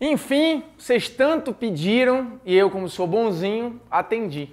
Enfim, vocês tanto pediram e eu, como sou bonzinho, atendi.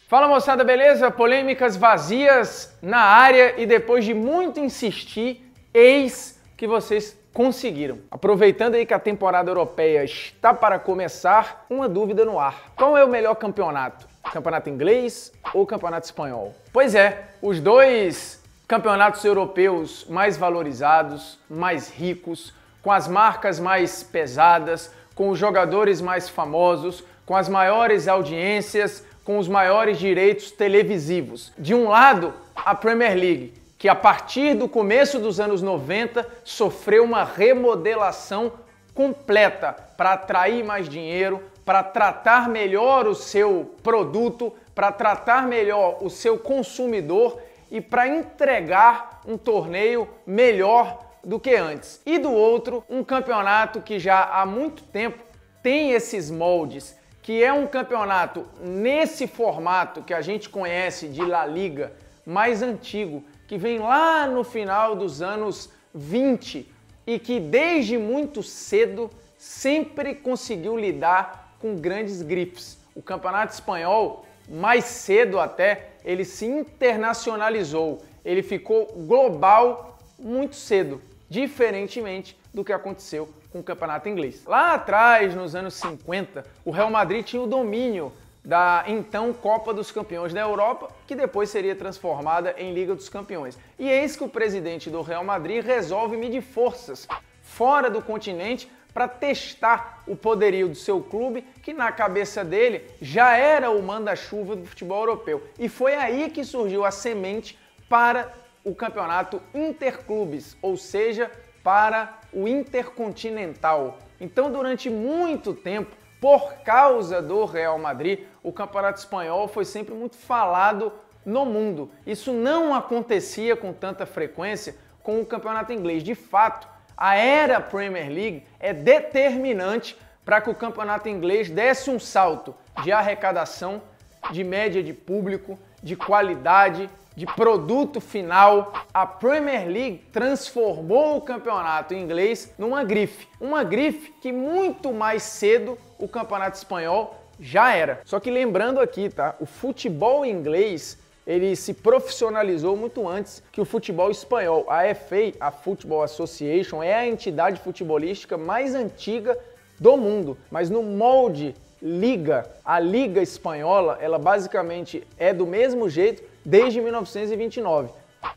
Fala moçada, beleza? Polêmicas vazias na área e depois de muito insistir, eis que vocês conseguiram. Aproveitando aí que a temporada europeia está para começar, uma dúvida no ar. Qual é o melhor campeonato? Campeonato inglês ou campeonato espanhol? Pois é, os dois campeonatos europeus mais valorizados, mais ricos, com as marcas mais pesadas, com os jogadores mais famosos, com as maiores audiências, com os maiores direitos televisivos. De um lado, a Premier League, que a partir do começo dos anos 90 sofreu uma remodelação completa para atrair mais dinheiro, para tratar melhor o seu produto, para tratar melhor o seu consumidor e para entregar um torneio melhor do que antes. E do outro, um campeonato que já há muito tempo tem esses moldes, que é um campeonato nesse formato que a gente conhece de La Liga, mais antigo, que vem lá no final dos anos 20 e que desde muito cedo sempre conseguiu lidar com grandes grifes. O campeonato espanhol, mais cedo até, ele se internacionalizou, ele ficou global muito cedo, diferentemente do que aconteceu com o campeonato inglês. Lá atrás, nos anos 50, o Real Madrid tinha o domínio da então Copa dos Campeões da Europa, que depois seria transformada em Liga dos Campeões. E eis que o presidente do Real Madrid resolve medir forças fora do continente para testar o poderio do seu clube, que na cabeça dele já era o manda-chuva do futebol europeu. E foi aí que surgiu a semente para o campeonato interclubes, ou seja, para o intercontinental. Então, durante muito tempo, por causa do Real Madrid, o campeonato espanhol foi sempre muito falado no mundo. Isso não acontecia com tanta frequência com o campeonato inglês. De fato, a era Premier League é determinante para que o campeonato inglês desse um salto de arrecadação, de média de público, de qualidade, de produto final. A Premier League transformou o campeonato inglês numa grife. Uma grife que muito mais cedo o campeonato espanhol já era. Só que lembrando aqui, tá? O futebol inglês, ele se profissionalizou muito antes que o futebol espanhol. A FA, a Football Association, é a entidade futebolística mais antiga do mundo. Mas no molde liga, a Liga Espanhola, ela basicamente é do mesmo jeito desde 1929.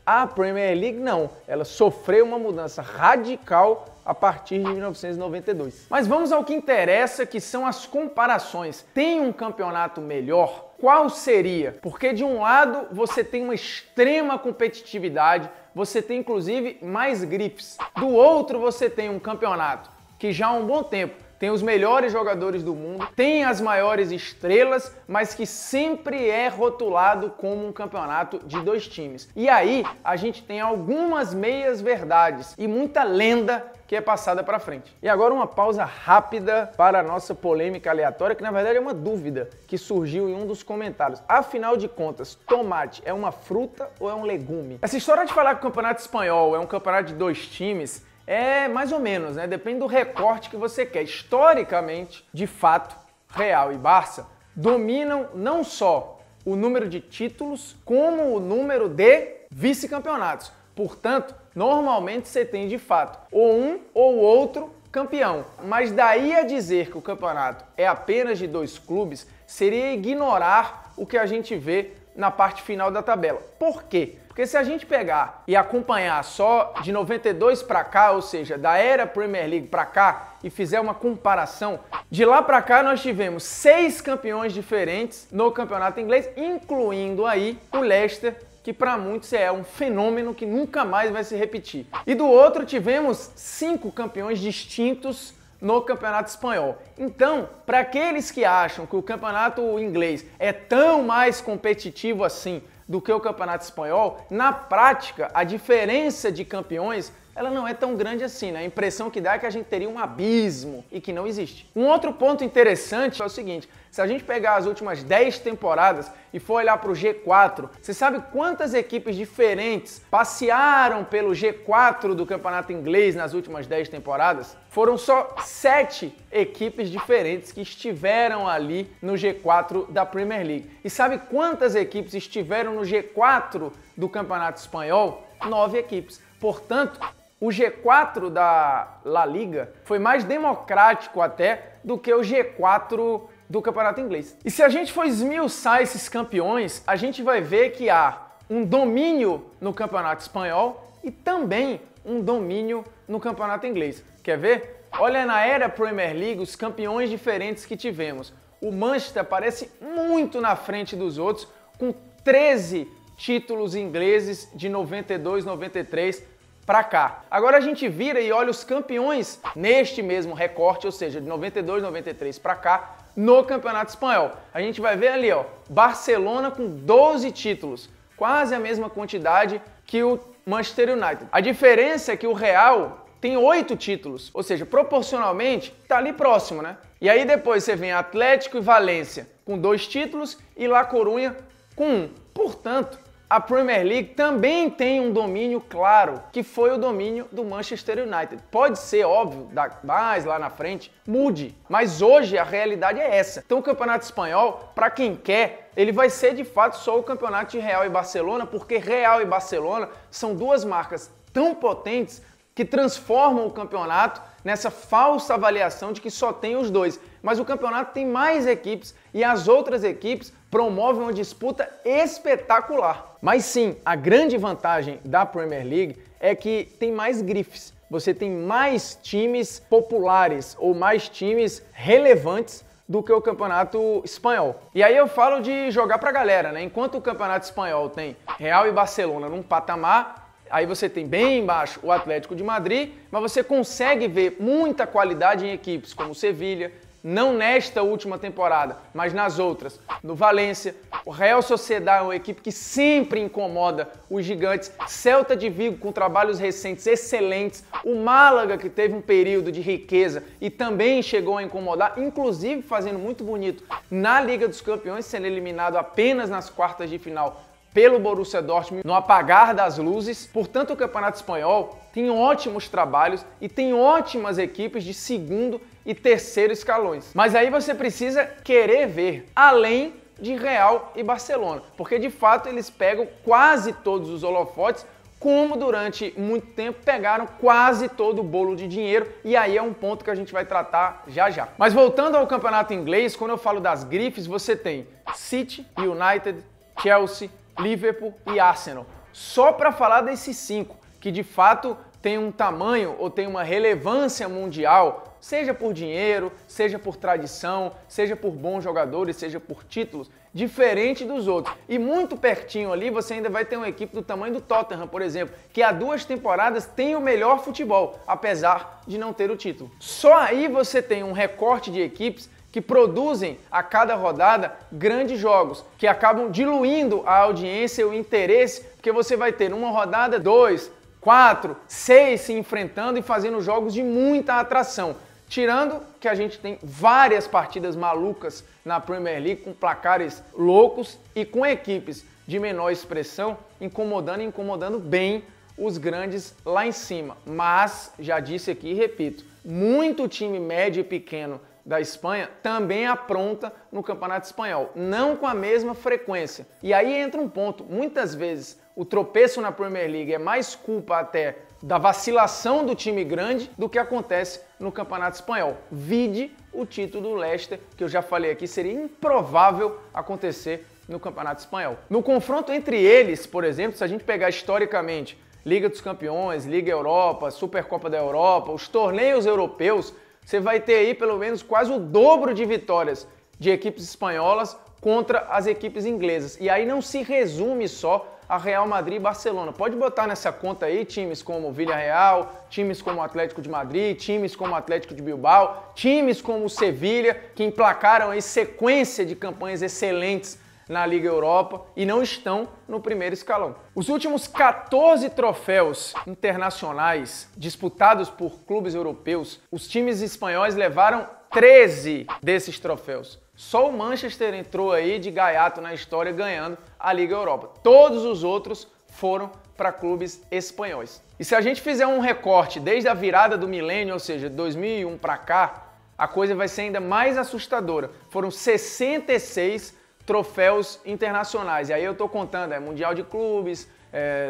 A Premier League não, ela sofreu uma mudança radical a partir de 1992. Mas vamos ao que interessa, que são as comparações. Tem um campeonato melhor? Qual seria? Porque de um lado você tem uma extrema competitividade, você tem inclusive mais grifes. Do outro você tem um campeonato que já há um bom tempo tem os melhores jogadores do mundo, tem as maiores estrelas, mas que sempre é rotulado como um campeonato de dois times. E aí a gente tem algumas meias verdades e muita lenda que é passada para frente. E agora uma pausa rápida para a nossa polêmica aleatória, que na verdade é uma dúvida que surgiu em um dos comentários. Afinal de contas, tomate é uma fruta ou é um legume? Essa história de falar que o campeonato espanhol é um campeonato de dois times é mais ou menos, né? Depende do recorte que você quer. Historicamente, de fato, Real e Barça dominam não só o número de títulos, como o número de vice-campeonatos. Portanto, normalmente você tem de fato ou um ou outro campeão. Mas daí a dizer que o campeonato é apenas de dois clubes seria ignorar o que a gente vê na parte final da tabela. Por quê? Porque se a gente pegar e acompanhar só de 92 para cá, ou seja, da era Premier League para cá, e fizer uma comparação, de lá para cá nós tivemos 6 campeões diferentes no campeonato inglês, incluindo aí o Leicester, que para muitos é um fenômeno que nunca mais vai se repetir. E do outro tivemos 5 campeões distintos no campeonato espanhol. Então, para aqueles que acham que o campeonato inglês é tão mais competitivo assim do que o campeonato espanhol, na prática, a diferença de campeões ela não é tão grande assim, né? A impressão que dá é que a gente teria um abismo e que não existe. Um outro ponto interessante é o seguinte, se a gente pegar as últimas 10 temporadas e for olhar para o G4, você sabe quantas equipes diferentes passearam pelo G4 do campeonato inglês nas últimas 10 temporadas? Foram só 7 equipes diferentes que estiveram ali no G4 da Premier League. E sabe quantas equipes estiveram no G4 do campeonato espanhol? 9 equipes. Portanto, o G4 da La Liga foi mais democrático até do que o G4 do campeonato inglês. E se a gente for esmiuçar esses campeões, a gente vai ver que há um domínio no campeonato espanhol e também um domínio no campeonato inglês. Quer ver? Olha na era Premier League os campeões diferentes que tivemos. O Manchester aparece muito na frente dos outros, com 13 títulos ingleses de 92, 93 para cá. Agora a gente vira e olha os campeões neste mesmo recorte, ou seja, de 92, 93 para cá, no Campeonato Espanhol. A gente vai ver ali, ó, Barcelona com 12 títulos, quase a mesma quantidade que o Manchester United. A diferença é que o Real tem 8 títulos, ou seja, proporcionalmente tá ali próximo, né? E aí depois você vem Atlético e Valência com 2 títulos e La Coruña com 1. Portanto, a Premier League também tem um domínio claro, que foi o domínio do Manchester United. Pode ser, óbvio, mais lá na frente, mude, mas hoje a realidade é essa. Então o Campeonato Espanhol, para quem quer, ele vai ser de fato só o campeonato de Real e Barcelona, porque Real e Barcelona são duas marcas tão potentes que transformam o campeonato nessa falsa avaliação de que só tem os dois. Mas o campeonato tem mais equipes e as outras equipes promovem uma disputa espetacular. Mas sim, a grande vantagem da Premier League é que tem mais grifes. Você tem mais times populares ou mais times relevantes do que o campeonato espanhol. E aí eu falo de jogar pra galera, né? Enquanto o campeonato espanhol tem Real e Barcelona num patamar, aí você tem bem embaixo o Atlético de Madrid, mas você consegue ver muita qualidade em equipes como o Sevilha, não nesta última temporada, mas nas outras, no Valência. O Real Sociedad é uma equipe que sempre incomoda os gigantes. Celta de Vigo com trabalhos recentes excelentes. O Málaga, que teve um período de riqueza e também chegou a incomodar, inclusive fazendo muito bonito na Liga dos Campeões, sendo eliminado apenas nas quartas de final pelo Borussia Dortmund no apagar das luzes. Portanto, o Campeonato Espanhol tem ótimos trabalhos e tem ótimas equipes de segundo e terceiro escalões. Mas aí você precisa querer ver além de Real e Barcelona, porque de fato eles pegam quase todos os holofotes, como durante muito tempo pegaram quase todo o bolo de dinheiro, e aí é um ponto que a gente vai tratar já já. Mas voltando ao campeonato inglês, quando eu falo das grifes, você tem City, United, Chelsea, Liverpool e Arsenal. Só para falar desses 5, que de fato tem um tamanho ou tem uma relevância mundial, seja por dinheiro, seja por tradição, seja por bons jogadores, seja por títulos, diferente dos outros. E muito pertinho ali você ainda vai ter uma equipe do tamanho do Tottenham, por exemplo, que há 2 temporadas tem o melhor futebol, apesar de não ter o título. Só aí você tem um recorte de equipes que produzem a cada rodada grandes jogos, que acabam diluindo a audiência e o interesse, porque você vai ter numa rodada 2, 4, 6 se enfrentando e fazendo jogos de muita atração. Tirando que a gente tem várias partidas malucas na Premier League com placares loucos e com equipes de menor expressão incomodando e incomodando bem os grandes lá em cima. Mas, já disse aqui e repito, muito time médio e pequeno da Espanha também apronta no Campeonato Espanhol, não com a mesma frequência. E aí entra um ponto, muitas vezes o tropeço na Premier League é mais culpa até da vacilação do time grande do que acontece no Campeonato Espanhol. Vide o título do Leicester, que eu já falei aqui, seria improvável acontecer no Campeonato Espanhol. No confronto entre eles, por exemplo, se a gente pegar historicamente Liga dos Campeões, Liga Europa, Supercopa da Europa, os torneios europeus, você vai ter aí pelo menos quase o dobro de vitórias de equipes espanholas contra as equipes inglesas. E aí não se resume só a Real Madrid e Barcelona. Pode botar nessa conta aí times como Villarreal, times como o Atlético de Madrid, times como o Atlético de Bilbao, times como o Sevilha, que emplacaram aí sequência de campanhas excelentes na Liga Europa e não estão no primeiro escalão. Os últimos 14 troféus internacionais disputados por clubes europeus, os times espanhóis levaram 13 desses troféus. Só o Manchester entrou aí de gaiato na história ganhando a Liga Europa. Todos os outros foram para clubes espanhóis. E se a gente fizer um recorte desde a virada do milênio, ou seja, 2001 para cá, a coisa vai ser ainda mais assustadora. Foram 66 troféus internacionais. E aí eu tô contando, Mundial de Clubes,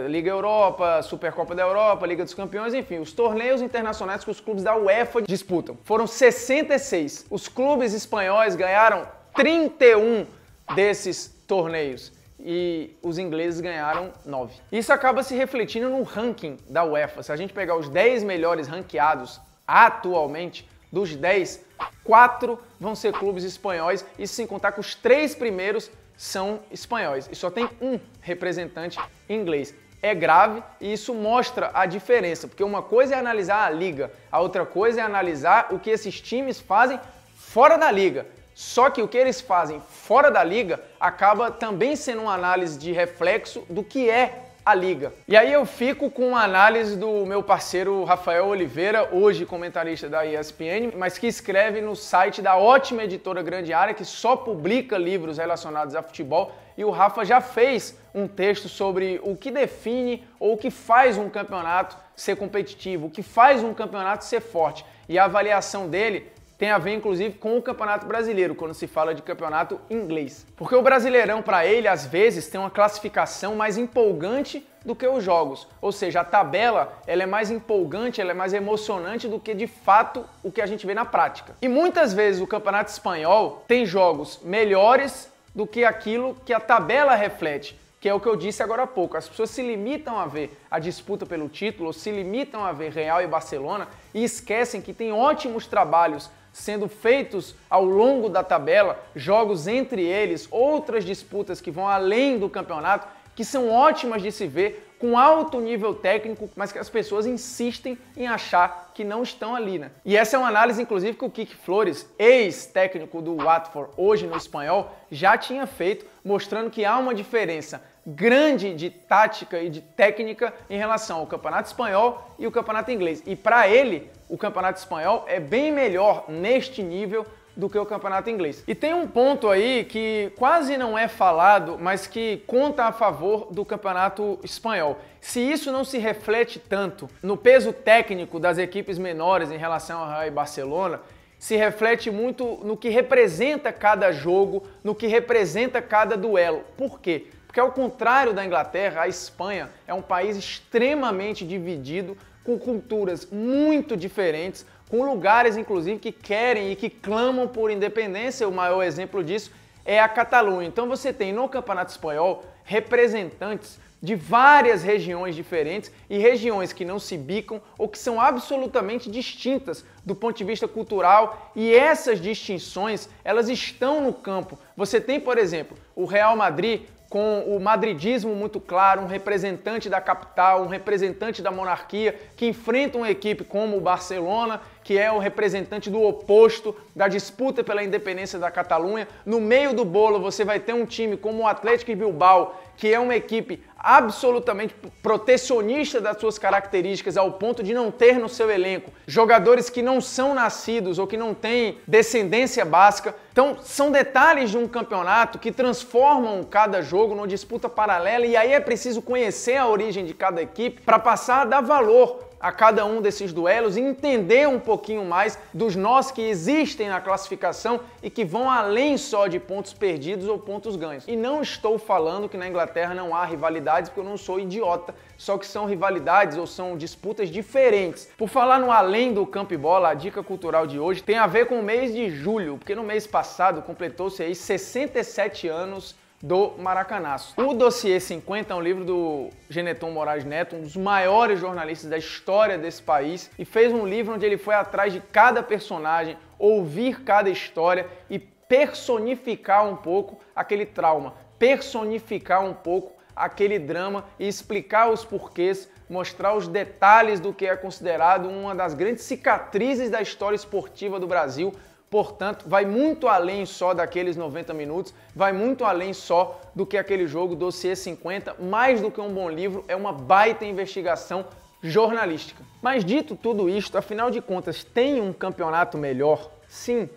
Liga Europa, Supercopa da Europa, Liga dos Campeões, enfim, os torneios internacionais que os clubes da UEFA disputam. Foram 66. Os clubes espanhóis ganharam 31 desses torneios e os ingleses ganharam 9. Isso acaba se refletindo no ranking da UEFA. Se a gente pegar os 10 melhores ranqueados atualmente, dos 10, 4 vão ser clubes espanhóis, isso sem contar que os 3 primeiros são espanhóis e só tem um representante inglês. É grave e isso mostra a diferença, porque uma coisa é analisar a liga, a outra coisa é analisar o que esses times fazem fora da liga. Só que o que eles fazem fora da liga acaba também sendo uma análise de reflexo do que é a liga. E aí eu fico com a análise do meu parceiro Rafael Oliveira, hoje comentarista da ESPN, mas que escreve no site da ótima editora Grande Área, que só publica livros relacionados a futebol, e o Rafa já fez um texto sobre o que define ou o que faz um campeonato ser competitivo, o que faz um campeonato ser forte. E a avaliação dele tem a ver, inclusive, com o Campeonato Brasileiro, quando se fala de campeonato inglês. Porque o Brasileirão, para ele, às vezes, tem uma classificação mais empolgante do que os jogos. Ou seja, a tabela ela é mais empolgante, ela é mais emocionante do que, de fato, o que a gente vê na prática. E muitas vezes o Campeonato Espanhol tem jogos melhores do que aquilo que a tabela reflete, que é o que eu disse agora há pouco. As pessoas se limitam a ver a disputa pelo título, ou se limitam a ver Real e Barcelona e esquecem que tem ótimos trabalhos sendo feitos ao longo da tabela, jogos entre eles, outras disputas que vão além do campeonato, que são ótimas de se ver, com alto nível técnico, mas que as pessoas insistem em achar que não estão ali, né? E essa é uma análise, inclusive, que o Quique Flores, ex-técnico do Watford, hoje no espanhol, já tinha feito, mostrando que há uma diferença grande de tática e de técnica em relação ao campeonato espanhol e o campeonato inglês. E para ele, o campeonato espanhol é bem melhor neste nível do que o campeonato inglês. E tem um ponto aí que quase não é falado, mas que conta a favor do campeonato espanhol. Se isso não se reflete tanto no peso técnico das equipes menores em relação ao Real e Barcelona, se reflete muito no que representa cada jogo, no que representa cada duelo. Por quê? Porque ao contrário da Inglaterra, a Espanha é um país extremamente dividido, com culturas muito diferentes, com lugares, inclusive, que querem e que clamam por independência. O maior exemplo disso é a Catalunha. Então você tem no Campeonato Espanhol representantes de várias regiões diferentes e regiões que não se bicam ou que são absolutamente distintas do ponto de vista cultural, e essas distinções, elas estão no campo. Você tem, por exemplo, o Real Madrid com o madridismo muito claro, um representante da capital, um representante da monarquia, que enfrenta uma equipe como o Barcelona, que é o representante do oposto, da disputa pela independência da Catalunha. No meio do bolo você vai ter um time como o Athletic Bilbao, que é uma equipe absolutamente protecionista das suas características, ao ponto de não ter no seu elenco jogadores que não são nascidos ou que não têm descendência basca. Então são detalhes de um campeonato que transformam cada jogo numa disputa paralela, e aí é preciso conhecer a origem de cada equipe para passar a dar valor a cada um desses duelos e entender um pouquinho mais dos nós que existem na classificação e que vão além só de pontos perdidos ou pontos ganhos. E não estou falando que na Inglaterra não há rivalidades, porque eu não sou idiota, só que são rivalidades ou são disputas diferentes. Por falar no além do campo e bola, a dica cultural de hoje tem a ver com o mês de julho, porque no mês passado completou-se aí 67 anos do Maracanaço. O Dossiê 50 é um livro do Geneton Moraes Neto, um dos maiores jornalistas da história desse país, e fez um livro onde ele foi atrás de cada personagem, ouvir cada história e personificar um pouco aquele trauma, personificar um pouco aquele drama e explicar os porquês, mostrar os detalhes do que é considerado uma das grandes cicatrizes da história esportiva do Brasil, Portanto, vai muito além só daqueles 90 minutos, vai muito além só do que aquele jogo Dossiê 50, mais do que um bom livro, é uma baita investigação jornalística. Mas dito tudo isto, afinal de contas, tem um campeonato melhor? Sim,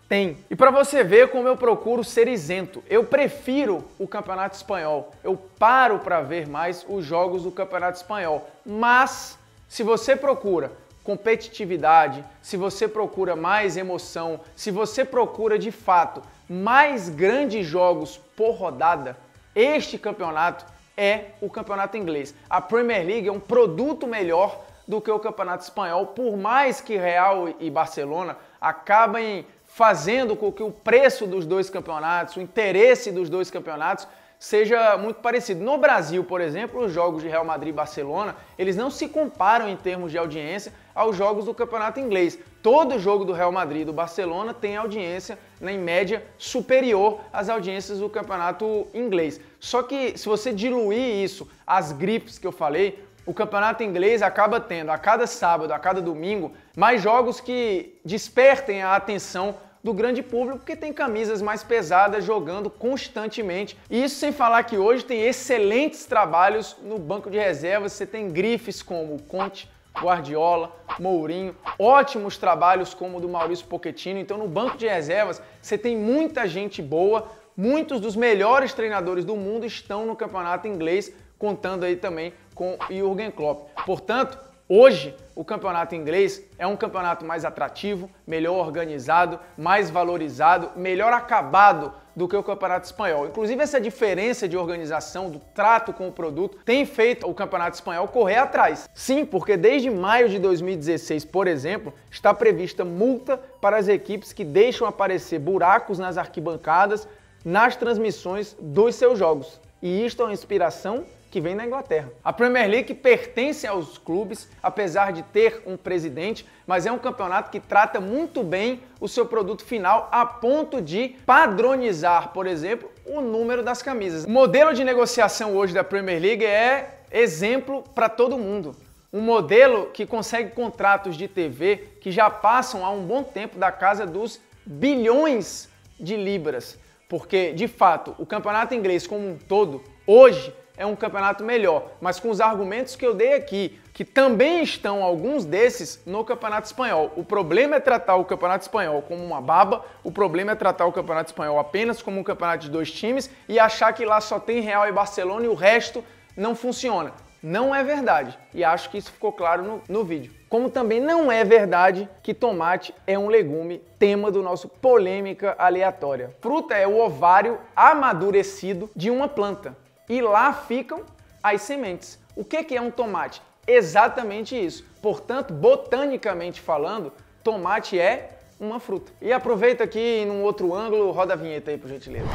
tem. E para você ver como eu procuro ser isento, eu prefiro o Campeonato Espanhol. Eu paro para ver mais os jogos do Campeonato Espanhol. Mas, se você procura competitividade, se você procura mais emoção, se você procura de fato mais grandes jogos por rodada, este campeonato é o campeonato inglês. A Premier League é um produto melhor do que o campeonato espanhol, por mais que Real e Barcelona acabem fazendo com que o preço dos dois campeonatos, o interesse dos dois campeonatos seja muito parecido. No Brasil, por exemplo, os jogos de Real Madrid e Barcelona, eles não se comparam em termos de audiência aos jogos do campeonato inglês. Todo jogo do Real Madrid e do Barcelona tem audiência, em média, superior às audiências do campeonato inglês. Só que se você diluir isso, as grifes que eu falei, o campeonato inglês acaba tendo a cada sábado, a cada domingo, mais jogos que despertem a atenção do grande público, porque tem camisas mais pesadas jogando constantemente. E isso sem falar que hoje tem excelentes trabalhos no banco de reservas. Você tem grifes como Conte, Guardiola, Mourinho, ótimos trabalhos como o do Maurício Pochettino. Então no banco de reservas você tem muita gente boa, muitos dos melhores treinadores do mundo estão no campeonato inglês, contando aí também com o Jürgen Klopp. Portanto, hoje, o campeonato inglês é um campeonato mais atrativo, melhor organizado, mais valorizado, melhor acabado do que o campeonato espanhol. Inclusive, essa diferença de organização, do trato com o produto, tem feito o campeonato espanhol correr atrás. Sim, porque desde maio de 2016, por exemplo, está prevista multa para as equipes que deixam aparecer buracos nas arquibancadas nas transmissões dos seus jogos. E isto é uma inspiração que vem da Inglaterra. A Premier League pertence aos clubes, apesar de ter um presidente, mas é um campeonato que trata muito bem o seu produto final a ponto de padronizar, por exemplo, o número das camisas. O modelo de negociação hoje da Premier League é exemplo para todo mundo. Um modelo que consegue contratos de TV que já passam há um bom tempo da casa dos bilhões de libras, porque, de fato, o campeonato inglês como um todo, hoje, é um campeonato melhor, mas com os argumentos que eu dei aqui, que também estão alguns desses no campeonato espanhol. O problema é tratar o campeonato espanhol como uma baba, o problema é tratar o campeonato espanhol apenas como um campeonato de dois times e achar que lá só tem Real e Barcelona e o resto não funciona. Não é verdade, e acho que isso ficou claro no vídeo. Como também não é verdade que tomate é um legume, tema do nosso Polêmica Aleatória. Fruta é o ovário amadurecido de uma planta. E lá ficam as sementes. O que é um tomate? Exatamente isso. Portanto, botanicamente falando, tomate é uma fruta. E aproveita aqui num outro ângulo, roda a vinheta aí, por gentileza.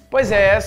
Pois é,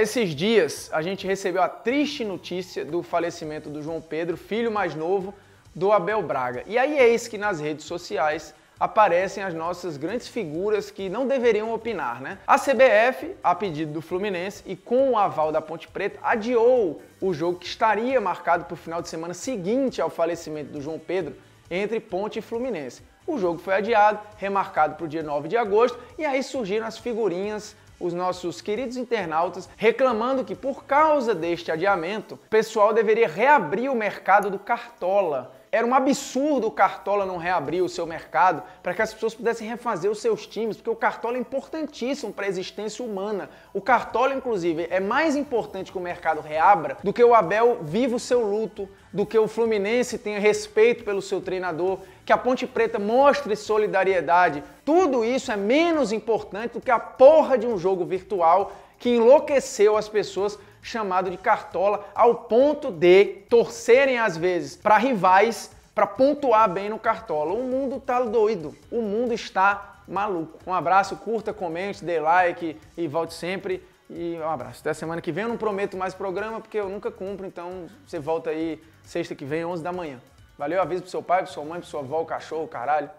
esses dias a gente recebeu a triste notícia do falecimento do João Pedro, filho mais novo do Abel Braga. E aí eis que nas redes sociais aparecem as nossas grandes figuras que não deveriam opinar, né? A CBF, a pedido do Fluminense e com o aval da Ponte Preta, adiou o jogo que estaria marcado para o final de semana seguinte ao falecimento do João Pedro entre Ponte e Fluminense. O jogo foi adiado, remarcado para o dia 9 de agosto, e aí surgiram as figurinhas, os nossos queridos internautas, reclamando que por causa deste adiamento, o pessoal deveria reabrir o mercado do Cartola. Era um absurdo o Cartola não reabrir o seu mercado para que as pessoas pudessem refazer os seus times, porque o Cartola é importantíssimo para a existência humana. O Cartola, inclusive, é mais importante que o mercado reabra do que o Abel viva o seu luto, do que o Fluminense tenha respeito pelo seu treinador, que a Ponte Preta mostre solidariedade. Tudo isso é menos importante do que a porra de um jogo virtual que enlouqueceu as pessoas, chamado de Cartola, ao ponto de torcerem às vezes para rivais para pontuar bem no Cartola. O mundo tá doido, o mundo está maluco. Um abraço, curta, comente, dê like e volte sempre. E um abraço. Até semana que vem. Eu não prometo mais programa porque eu nunca cumpro, então você volta aí sexta que vem, 11 da manhã. Valeu, aviso pro seu pai, pro sua mãe, pro sua avó, o cachorro, o caralho.